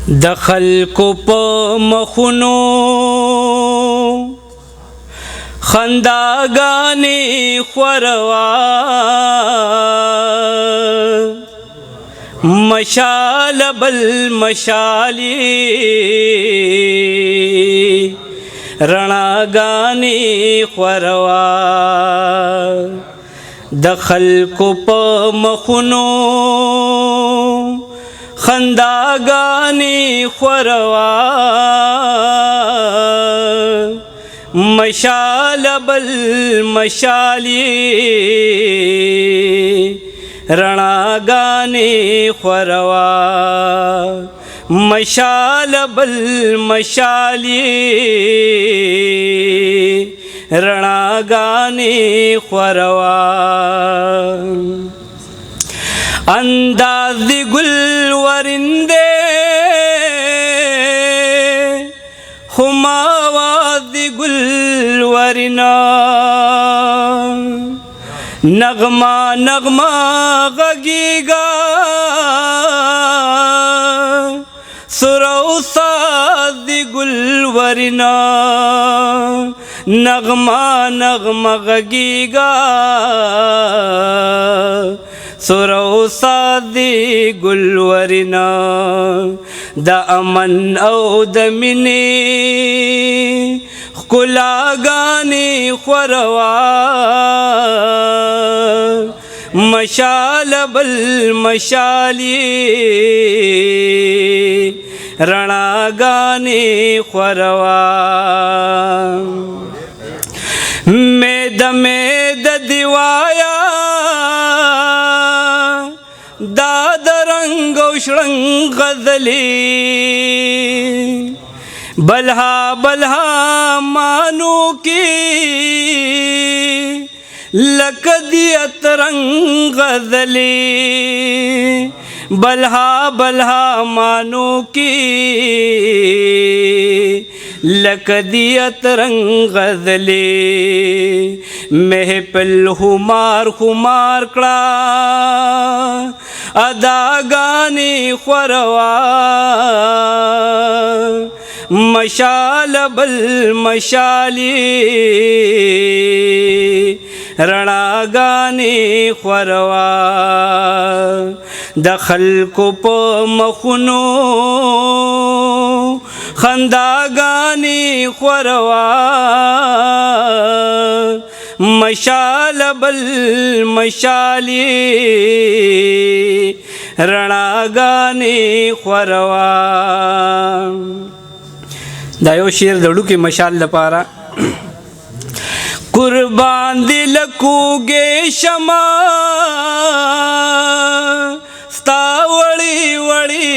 د خلکو په مخونو خنداګانې خوروا مشال بل مشالي رڼاګانې خوروا د خلکو په مخونو خنداګانې خوروا مشال بل مشالي رڼاګانې خوروا مشال بل مشالي رڼاګانې خوروا انداز دی گل ورندے ہم آواز دی گل ورنا نغمہ نغمہ غگیگا سرو ساز دی گل ورنا نغمہ نغمہ غگیگا سرو سادی گلورنا دا امن او د منی ښکلاګانې خوروا مشال بل مشالي رڼاګانې خوروا مید دیوایا دا درنگ و شرنگ غزلی بلها بلها مانو کی لکدیت رنگ غزلی بلها بلها مانو کی لکدیت رنگ غزلی محفل خمار خمار کړه اداګانې خوروا مشال بل مشالي رڼاګانې خوروا د خلکو په مخونو خنداګانې خوروا مشال بل مشالي رڼاګانې خوروا دا یو شعر د ډوکې مشال لپاره قربان دی لکوږې شمه ستا وړې وړې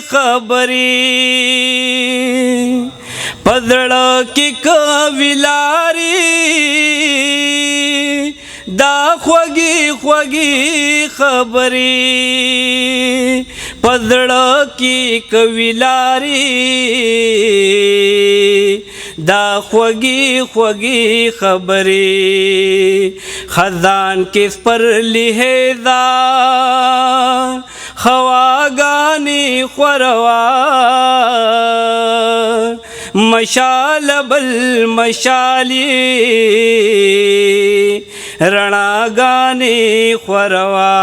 خبرې په زړه کې کوي لارې دا خوږې خوږې خبرې په زړه کې کوي لارې دا خوږې خوږې خبرې خزان کې سپر لهذا خواګانې خوروا مشال بل مشالي رڼاګانې خوروا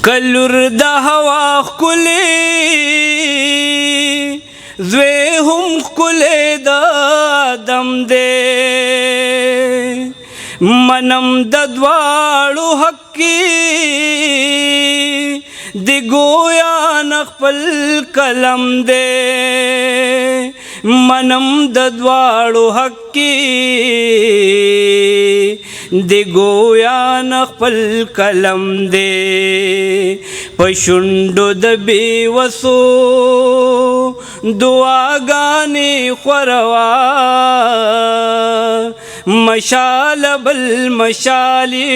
کلور د هوا ښکلې زوی هم ښکلې د دم دی منم د دواړو حق دی گویا نخپل کلم دی منم د دواړو حق دی گویا نخپل کلم دی پشندو د بیوسو دعاګانې خوروا مشال بل مشالي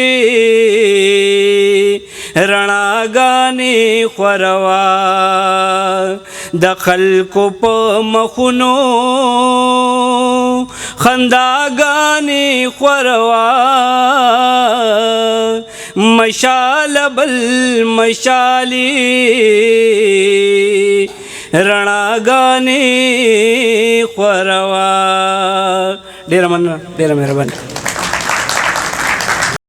رڼاګانې خوروا د خلکو په مخونو خنداګانې خوروا مشال بل مشالي رڼاګانې خوروا. ډېره مننه، ډېره مهرباني.